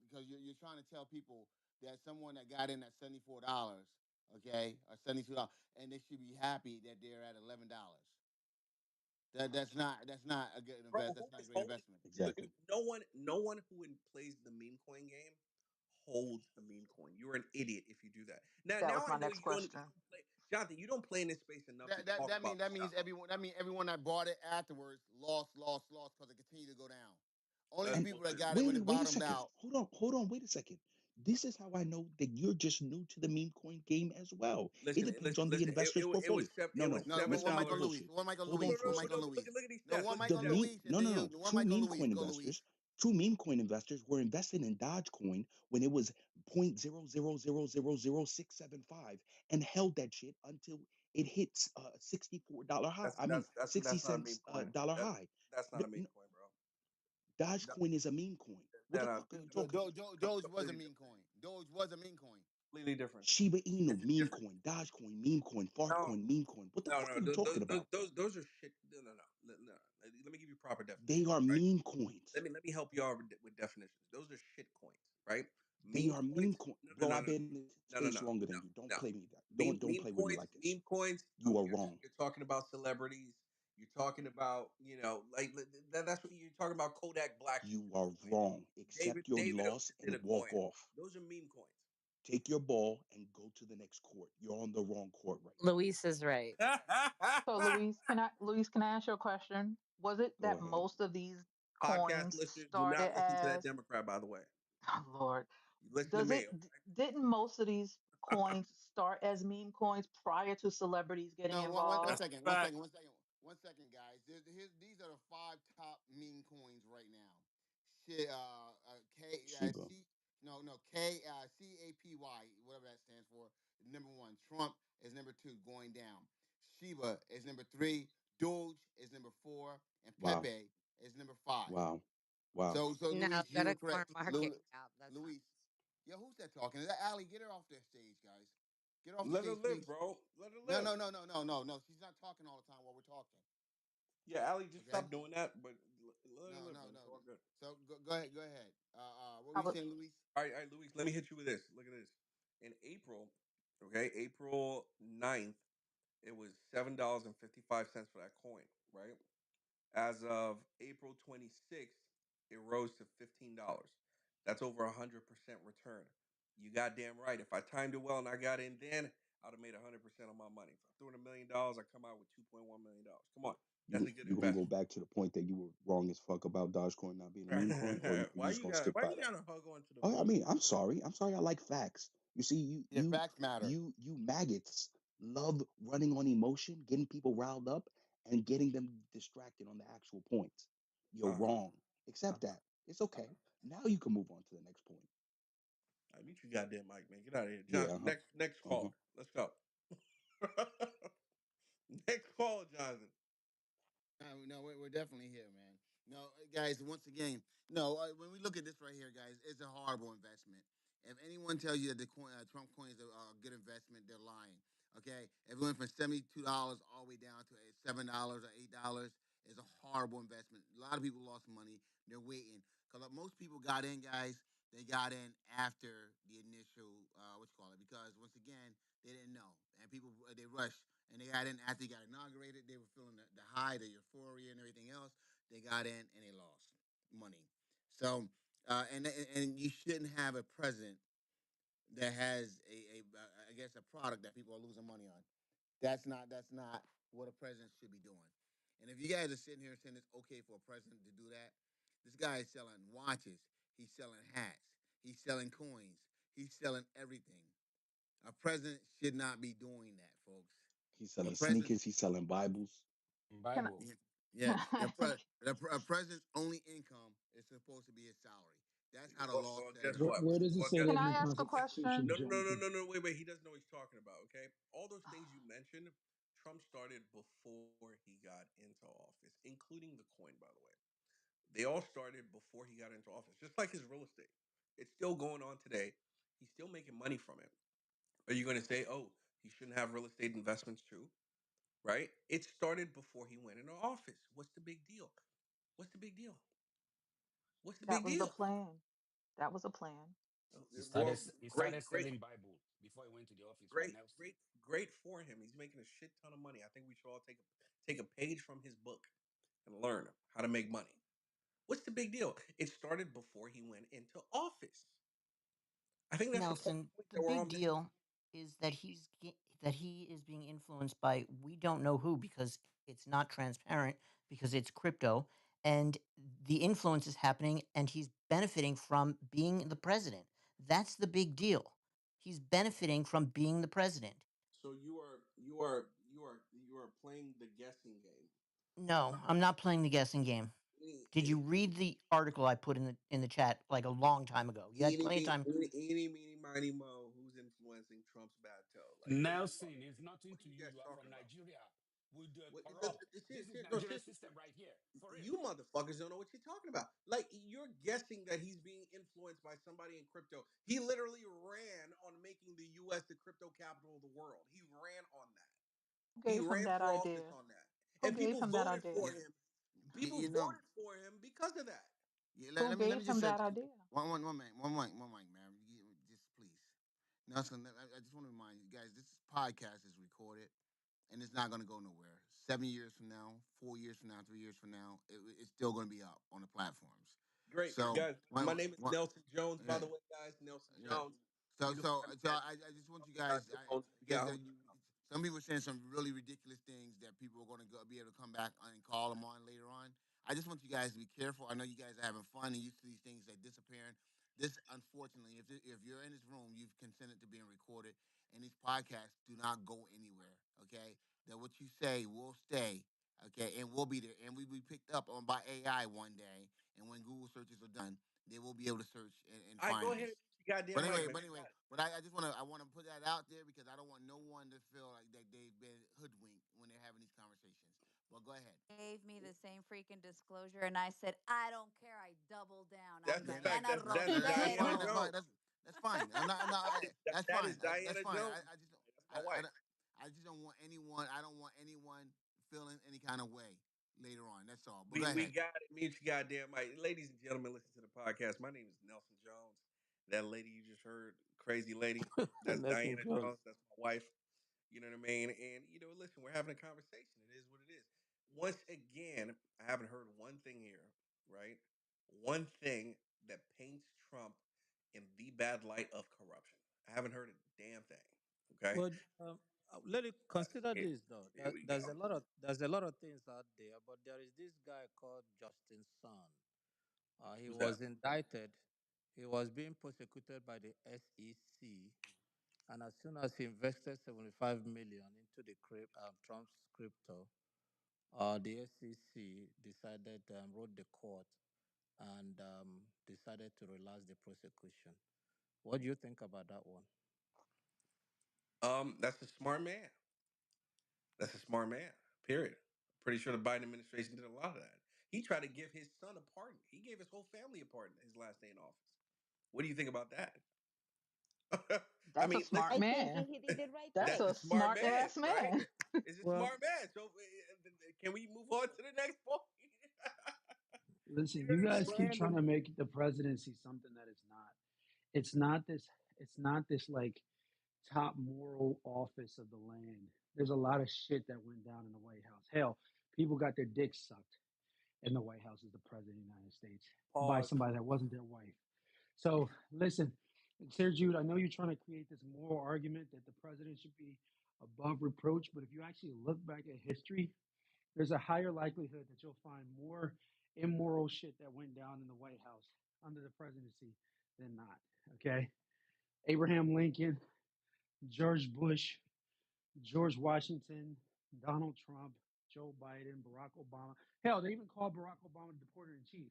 because you're trying to tell people that someone that got in at $74, okay, or $72, and they should be happy that they're at $11. That's not a good Bro, invest. who That's not a is great holding? investment. exactly. No one who plays the meme coin game holds a meme coin. You're an idiot if you do that. That Now was I my know next you question. don't play, Jonathan. You don't play in this space enough to talk about That this means stuff. everyone that bought it afterwards lost because it continued to go down. Only the That's people that bullshit. got it when it Wait a bottomed second. out. Hold on, wait a second. This is how I know that you're just new to the meme coin game as well. It depends on the Listen. investor's portfolio. It No, was No, $7 listen one with the Michael dollars. Lewis. bullshit. One Michael Hold on Lewis. One No, first. Michael no. But Lewis. look at these No, stats. one Look at these The Michael stats. meme, Lewis and no, no, then you. no. One True Michael meme Lewis. coin Go Louise. investors, true meme coin investors were invested in Dogecoin when it was 0.000000675 and held that shit until it hits $64 high. I mean, 60 That's not a meme cents coin. dollar high. That's not a meme coin, bro. No, Dogecoin is a meme coin. What no, the no, fuck are you talking about? Doge was a completely meme different. coin. Doge was a meme coin. Completely different. Shiba Inu, It's a meme different. coin. Dogecoin, meme coin. No, Fartcoin, meme coin. What the fuck are you talking about? those are shit. No. Let me give you proper They definitions, are right? meme coins. Let me help you out with definitions. Those are shit coins, right? They Meme are meme coins. coin. Bro, I've been in this No, no, space no, longer no, than you. Don't no. play me that. Don't play with me like this. Meme coins. You are You're, wrong. you're talking about celebrities. You're talking about that's what you're talking about. Kodak Black used You to be are a coin. wrong. Accept your David loss Ocean did a and walk coin. off. Those are meme coins. Take your ball and go to the next court. You're on the wrong court right now. Luis is right. So, Luis, can I ask you a question? Was it Go that ahead. most of these Podcast coins listeners, do not started listen to that as, Democrat. By the way, oh Lord, you listen to me. didn't most of these coins start as meme coins prior to celebrities getting No, involved? Fact. one second, guys. These are the five top meme coins right now. Shit, K, Shiba. C, no, K, CAPY, whatever that stands for. Number one, Trump is number two, going down. Shiba is number three. Doge is number four, and Wow. Pepe is number five. Wow. Wow. So No, Luis, you gotta were ignore correct. market cap. That's not. Luis, yo, who's that talking? Is that Ali? Get her off that stage, guys. Get her off the Let her stage, live, please. bro. Let her No, live. no, no, no, no, no, no. She's not talking all the time while we're talking. Yeah, Ali, just Okay. stop doing that. But let her No, live, no, bro. It's no. all good. So go ahead, go ahead. What were I you would. saying, Luis? All right, Luis, let me hit you with this. Look at this. In April, okay, April 9th, it was $7.55 for that coin, right? As of April 26th, it rose to $15. That's over 100% return. You goddamn right. If I timed it well and I got in then, I'd have made 100% of my money. If I threw in $1 million, I come out with $2.1 million. Come on, that's a good You gonna go investment. back to the point that you were wrong as fuck about Dogecoin not being a meme coin, or you just gonna stick Why by you that? gotta hug on to the Oh, I bullshit? mean, I'm sorry. I'm sorry. I like facts. You see, Yeah, facts matter. you maggots love running on emotion, getting people riled up, and getting them distracted on the actual points. You're Uh-huh. wrong. Accept Uh-huh. that. It's okay. Now you can move on to the next point. I meet you goddamn mic, man. Get out of here. Yeah. Johnson, Uh-huh. next Uh-huh. caller. Let's go. Next caller, Johnson. No, no, we're definitely here, man. No, guys, once again, no, when we look at this right here, guys, it's a horrible investment. If anyone tells you that the Trump coin is a good investment, they're lying. Okay, if it went from $72 all the way down to $7 or $8, it's a horrible investment. A lot of people lost money. They're waiting because most people got in, guys. They got in after the initial, what you call it, because once again, they didn't know, and people they rushed and they got in after he got inaugurated. They were feeling the high, the euphoria, and everything else. They got in and they lost money. So, and you shouldn't have a president that has I guess a product that people are losing money on. That's not what a president should be doing. And if you guys are sitting here saying it's okay for a president to do that, this guy is selling watches. He's selling hats. He's selling coins. He's selling everything. A president should not be doing that, folks. He's A selling president, sneakers. He's selling Bibles. Can Bible. yeah, yeah. A president's only income is supposed to be his salary. That's how the Well, law well, set guess it up. what? Where does it Well, say guess that can in I the ask a Constitution, question? Jonathan? wait, wait. He doesn't know what he's talking about. Okay, all those things you mentioned, Trump started before he got into office, including the coin. By the way, they all started before he got into office. Just like his real estate, it's still going on today. He's still making money from it. Are you going to say, oh, he shouldn't have real estate investments too? Right? It started before he went into office. What's the big deal? What's the big deal? What's the That big was the deal? plan. That was a plan. Well, He great, started great, selling Bible before he went to the office, right, great, Nelson? great, great for him. He's making a shit ton of money. I think we should all take a page from his book and learn how to make money. What's the big deal? It started before he went into office. I think that's the Nelson, point the that we're all big missing. deal is that that he is being influenced by we don't know who because it's not transparent because it's crypto and the influence is happening and he's benefiting from being the president. That's the big deal. He's benefiting from being the president. So you are playing the guessing game. No, I'm not playing the guessing game. Eeny, Did you read the article I put in the chat like a long time ago? You had plenty of time. meeny, miny, mo. Who's influencing Trump's bad toe? Like, Nelson, it's nothing what are to you you. guys You are from talking about? Nigeria. We do What, corrupt. This is no, Nigerian seriously, system right here. For real. you motherfuckers don't know what you're talking about. Like, you're guessing that he's being influenced by somebody in crypto. He literally ran on making the U.S. the crypto capital of the world. He ran on that. Who He gave him ran that for office idea? on that, Who and gave people him that voted for idea? Yeah, him. People you know. voted for him because of that. Yeah, Who let me gave just him say that idea? one mic, man. Just please, Nelson. I just want to remind you guys, this podcast is recorded and it's not going to go nowhere. 7 years from now, 4 years from now, 3 years from now, it's still going to be up on the platforms. Great, So, guys. My name is Nelson Jones, by yeah, the way, guys. Nelson yeah. Jones. So, You can so, find me so at I just want you John guys, Capone at because Yahoo. some people are saying some really ridiculous things that people are going to be able to come back and call them on later on. I just want you guys to be careful. I know you guys are having fun and used to these things that disappearing. This, unfortunately, if you're in this room, you've consented to being recorded, and these podcasts do not go anywhere. Okay, that what you say will stay. Okay, and we'll be there, and we be picked up on by AI one day. And when Google searches are done, they will be able to search and All right, go find ahead and us. meet goddamn mic, man. But anyway, but I just want to put that out there because I don't want no one to feel like that they've been hoodwinked when they're having these conversations. Well, go ahead. Gave me the same freaking disclosure, and I said, I don't care. I doubled down. I'm That's the Yeah, that's fact. Diana That's that's Diana fine. That's Rosero. fine. Jones. That's fine. That's That is fine. That's Diana fine. Jones. I just don't. That's my wife. I just don't want anyone. I don't want anyone feeling any kind of way later on. That's all. But go We ahead. got it. Mute your goddamn mic. Ladies and gentlemen, listen to the podcast. My name is Nelson Jones. That lady you just heard, crazy lady, that's Nelson Diana Jones. Jones. That's my wife. You know what I mean? And listen, we're having a conversation. It is what it is. Once again, I haven't heard one thing here, right? One thing that paints Trump in the bad light of corruption. I haven't heard a damn thing. Okay. But let it consider Here, this though. here we There's go. a lot of things out there, but there is this guy called Justin Sun. He Who's that? was indicted. He was being prosecuted by the SEC, and as soon as he invested 75 million into the Trump's crypto, the SEC decided wrote the court and decided to relax the prosecution. What do you think about that one? That's a smart man. That's a smart man. Period. Pretty sure the Biden administration did a lot of that. He tried to give his son a pardon. He gave his whole family a pardon his last day in office. What do you think about that? I That's a mean, smart listen, I think man. he did the right That's that's thing. a a smart smart man, ass right? man. It's a Well, smart man. So can we move on to the next point? You Listen, know you what I guys mean? keep trying When to make the presidency something that it's not. It's not this. It's not this like top moral office of the land. There's a lot of shit that went down in the White House. Hell, people got their dicks sucked in the White House as the president of the United States by pause. somebody that wasn't their wife. So listen, Sir Jude, I know you're trying to create this moral argument that the president should be above reproach, but if you actually look back at history, there's a higher likelihood that you'll find more immoral shit that went down in the White House under the presidency than not. Okay. Abraham Lincoln, George Bush, George Washington, Donald Trump, Joe Biden, Barack Obama. Hell, they even called Barack Obama the deporter in chief.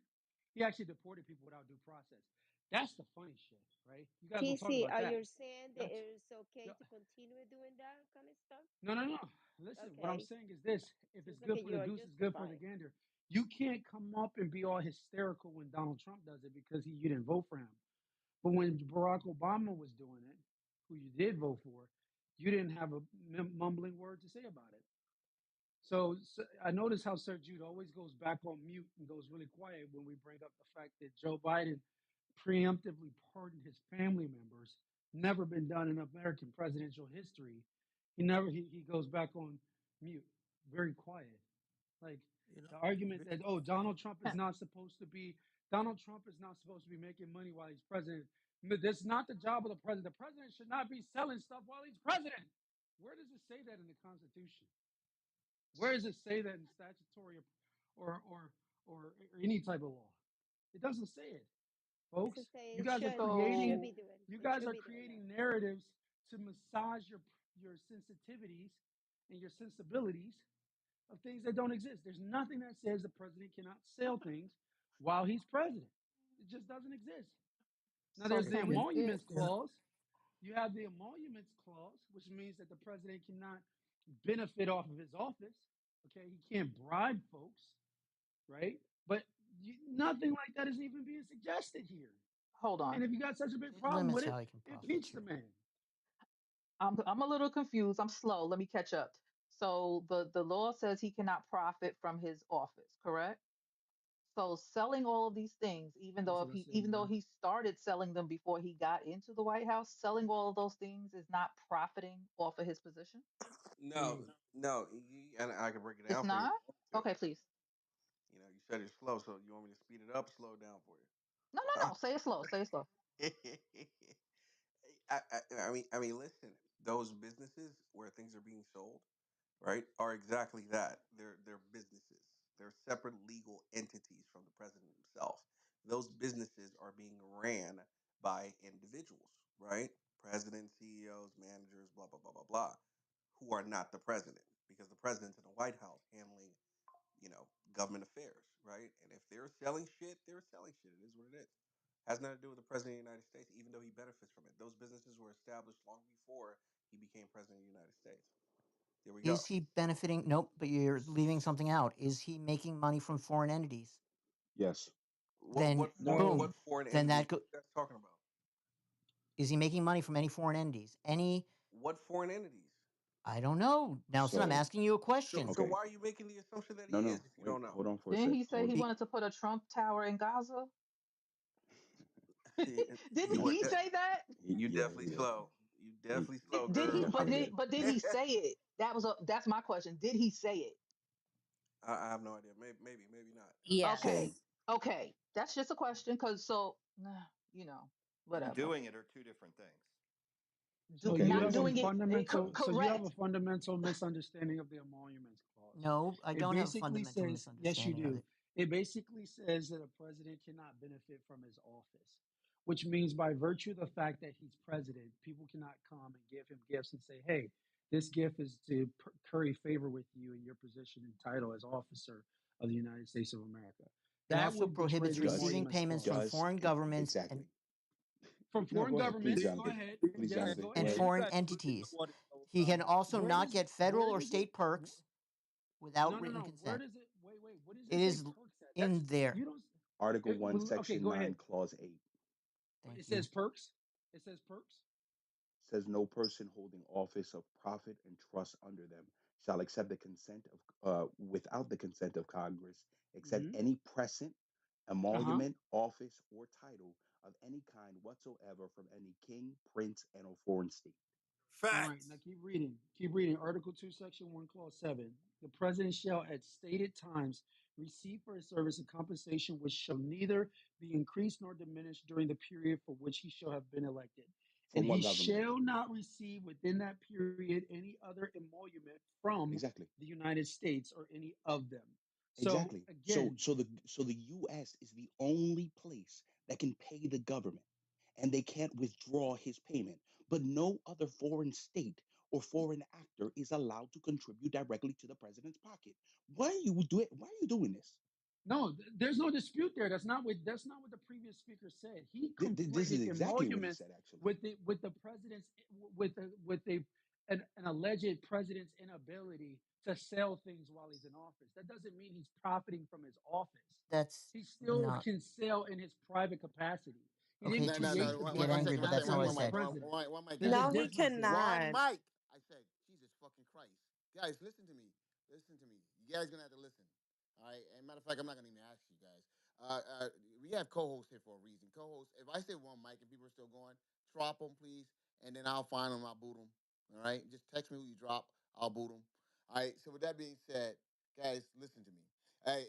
He actually deported people without due process. That's the funny shit, right? You guys don't talk TC, about are that. you saying that That's it is okay yeah. to continue doing that kind of stuff? No, no, no. Listen, what I'm Okay. saying is this: if it's Seems like good for the you're goose, it's good for the justified. gander. You can't come up and be all hysterical when Donald Trump does it because you didn't vote for him. But when Barack Obama was doing it, who you did vote for, you didn't have a mumbling word to say about it. So I notice how Sir Jude always goes back on mute and goes really quiet when we bring up the fact that Joe Biden preemptively pardoned his family members. Never been done in American presidential history. He goes back on mute, very quiet. Like You know, the argument be- that Donald Trump is not supposed to be making money while he's president. That's not the job of the president. The president should not be selling stuff while he's president. Where does it say that in the Constitution? Where does it say that in statutory or or or any type of law? It doesn't say it, This is folks. say You it guys are should. It should be creating So doing. you It guys should are be doing that. creating narratives to massage your sensitivities and your sensibilities of things that don't exist. There's nothing that says the president cannot sell things while he's president. It just doesn't exist. Now so there's the can we get emoluments clause. You have the emoluments clause, which means that the president cannot benefit off of his office. Okay, he can't bribe folks, right? But nothing like that is even being suggested here. hold And on? if you got such a big There's problem limits with how it, he can profit impeach the too. man. I'm a little confused. I'm slow. Let me catch up. So the law says he cannot profit from his office, correct? So selling all of these things, That's what I said, even though man. he started selling them before he got into the White House, selling all of those things is not profiting off of his position. What do you mean? No, and I can break it It's down for you if not? you want me to. Okay, please. You said it's slow, so you want me to speed it up, slow it down for No, no, you? no. Say it slow. Say it slow. I mean, listen, those businesses where things are being sold, right, are exactly that. They're businesses. They're separate legal entities from the president himself. Those businesses are being ran by individuals, right? President, CEOs, managers, blah blah blah blah blah, who are not the president because the president's in the White House handling, government affairs, right? And if they're selling shit, they're selling shit. It is what it is. Has nothing to do with the president of the United States, even though he benefits from it. Those businesses were established long before he became president of the United States. There we Is go. he benefiting? Nope, but you're leaving something out. Is he making money from foreign entities? Yes. Then What boom. No. foreign Then entities that are go, you guys talking about? is he making money from any foreign entities? Any What foreign entities? I don't know. Nelson, I'm So, asking you a So question. why okay. are you making the assumption that No, he no, is if you wait, don't know? hold on for a Didn't sec. he say Hold he on. Be- wanted to put a Trump tower in Gaza? You Didn't No, were he say that? he, you yeah, definitely he did. slow. You He, definitely slow, Did he he? girl. But definitely did did. he say it? That's my question. Did he say it? I have no idea. Maybe not. So, Okay, Yes. okay, that's just a question. Cause so, you know, And whatever. doing it are two different things. So okay, you Not have a doing listen. it fundamental so you have a correct. fundamental misunderstanding of the emoluments clause. no, I It don't have a basically fundamental says, yes, you misunderstanding of do. it. It basically says that a president cannot benefit from his office, which means by virtue of the fact that he's president, people cannot come and give him gifts and say, hey, this gift is to curry favor with you in your position and title as officer of the United States of America. It That also would betray prohibits the Does, receiving emoluments payments from clause. foreign governments exactly. From No, foreign go ahead. Please, governments, go Jonathan. ahead. Please, Yes, Jonathan. go Go and ahead. ahead. You foreign guys really know entities. what is going He can on. also Where not does get federal where or does it? state perks without No, no, written no. Where consent. does it? Wait, wait. What does It it say? is Perks at? in That's you there. don't. Article 1, Well, okay, Section go 9, ahead. Clause 8 It Thank says you. perks. It says perks. says no person holding office of profit and trust under them shall accept the consent of without the consent of Congress, accept Mm-hmm. any present, Uh huh. emolument, office, or title of any kind whatsoever from any king, prince, and or foreign state. All right. Now Facts. keep reading. Keep reading. Article 2, Section 1, Clause 7. The president shall, at stated times, receive for his service a compensation which shall neither be increased nor diminished during the period for which he shall have been elected. And From what he government? shall not receive within that period any other emolument from Exactly. the United States or any of them. So, Exactly. So again, the US is the only place that can pay the government and they can't withdraw his payment. But no other foreign state or foreign actor is allowed to contribute directly to the president's pocket. Why are you doing this? no, there's no dispute there. That's not what the previous speaker said. He This is conflated exactly what he emoluments said actually. with the president's with a an alleged president's inability to sell things while he's in office. That doesn't mean he's profiting from his office. That's He still not can sell in his private capacity. He okay. didn't No, no, create no. the To get One business angry, second, but one that's second. not after what he I One was mic, said. president. one mic, There's a guys. No, he difference there. One cannot. mic. I said, Jesus fucking Christ. Guys, listen to me. Listen to me. You guys gonna have to listen. All right. And matter of fact, I'm not gonna even ask you guys. We have co-hosts here for a reason. Co-hosts, if I say one mic and people are still going, drop them, please, and then I'll find them. I'll boot them. All right. Just text me who you drop. I'll boot them. All right. So with that being said, guys, listen to me. Hey,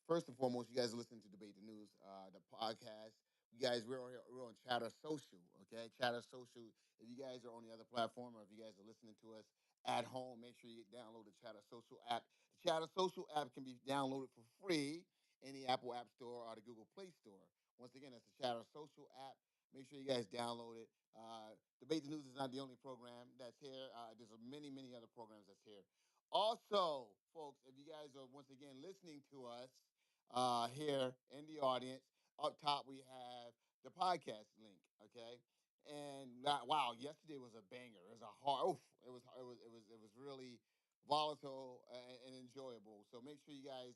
first and foremost, you guys listen to Debate the News, the podcast. You guys, we're on Chatter Social, okay? Chatter Social. If you guys are on the other platform, or if you guys are listening to us at home, make sure you download the Chatter Social app. The Chatter Social app can be downloaded for free in the Apple App Store or the Google Play Store. Once again, that's the Chatter Social app. Make sure you guys download it. Debate the News is not the only program that's here. There's many, many other programs that's here. Also, folks, if you guys are once again listening to us here in the audience, up top we have the podcast link. Okay, and wow, yesterday was a banger. It was a hard. Oof, it was really volatile and enjoyable. So make sure you guys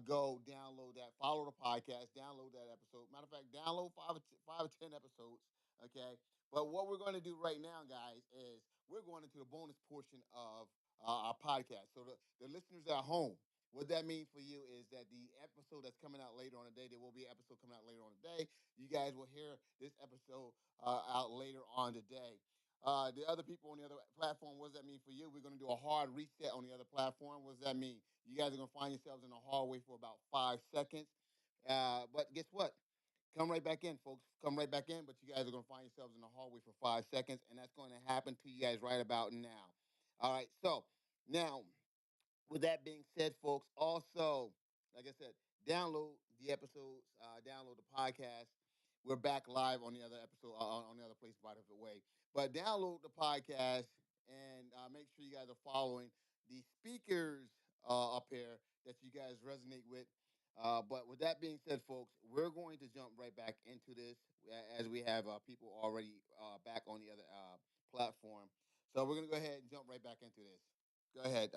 go download that, follow the podcast, download that episode. Matter of fact, download five or 10 episodes. Okay, but what we're going to do right now, guys, is we're going into the bonus portion of our podcast. So the listeners at home, what that means for you is that the episode that's coming out later on the day, there will be an episode coming out later on the day. You guys will hear this episode out later on today. The other people on the other platform, what does that mean for you? We're going to do a hard reset on the other platform. What does that mean? You guys are going to find yourselves in the hallway for about 5 seconds. But guess what? Come right back in, folks. Come right back in, but you guys are going to find yourselves in the hallway for 5 seconds, and that's going to happen to you guys right about now. All right, so now, with that being said, folks, also, like I said, download the episodes, download the podcast. We're back live on the other episode, on the other place, by the way. But download the podcast and make sure you guys are following the speakers up here that you guys resonate with. But with that being said, folks, we're going to jump right back into this as we have people already back on the other platform. So we're going to go ahead and jump right back into this. Go ahead,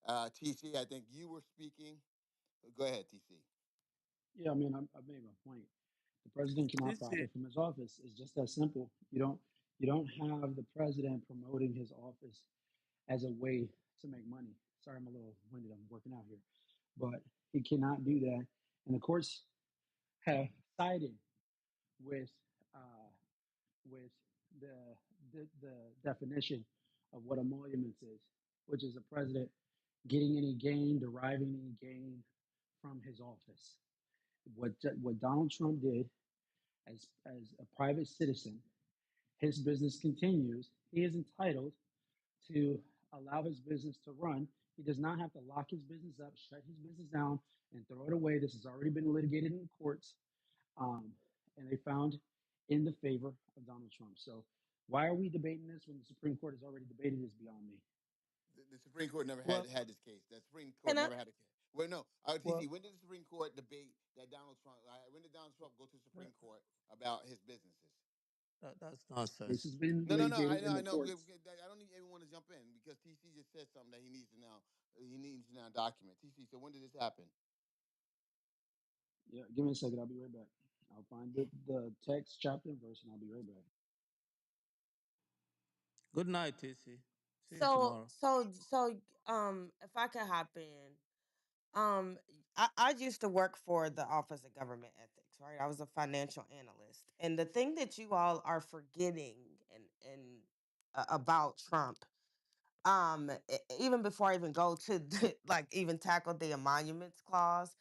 TC. I think you were speaking. Go ahead, TC. Yeah, I mean, I made my point. The president cannot This is profit from his office. It's just that simple. You don't have the president promoting his office as a way to make money. Sorry, I'm a little winded. I'm working out here, but he cannot do that. And the courts have sided with uh, with the definition of what emoluments is, which is a president getting any gain, deriving any gain from his office. What Donald Trump did as a private citizen, his business continues. He is entitled to allow his business to run. He does not have to lock his business up, shut his business down, and throw it away. This has already been litigated in the courts, um, and they found in the favor of Donald Trump. So, why are we debating this when the Supreme Court has already debated this beyond me? The Supreme Court never had Well, had this case. The Supreme Court can I? never had a case. Well, no, TC. Well, When did the Supreme Court debate that Donald Trump? When did Donald Trump go to the that, Supreme Court about his businesses? that's this has nonsense. been No, no, no. litigated in I the know. courts. I don't need everyone to jump in because TC just said something that he needs to now document. TC. So when did this happen? Yeah, give me a second. I'll be right back. I'll find the text, chapter, and verse, and I'll be right back. Good night, TC. See you So tomorrow. so so if I could hop in. Um I used to work for the Office of Government Ethics, right? I was a financial analyst. And the thing that you all are forgetting and about Trump, even before I even go to like even tackle the emoluments clause,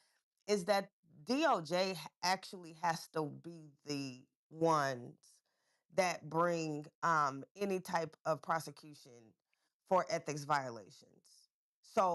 is that DOJ actually has to be the ones that bring any type of prosecution for ethics violations. So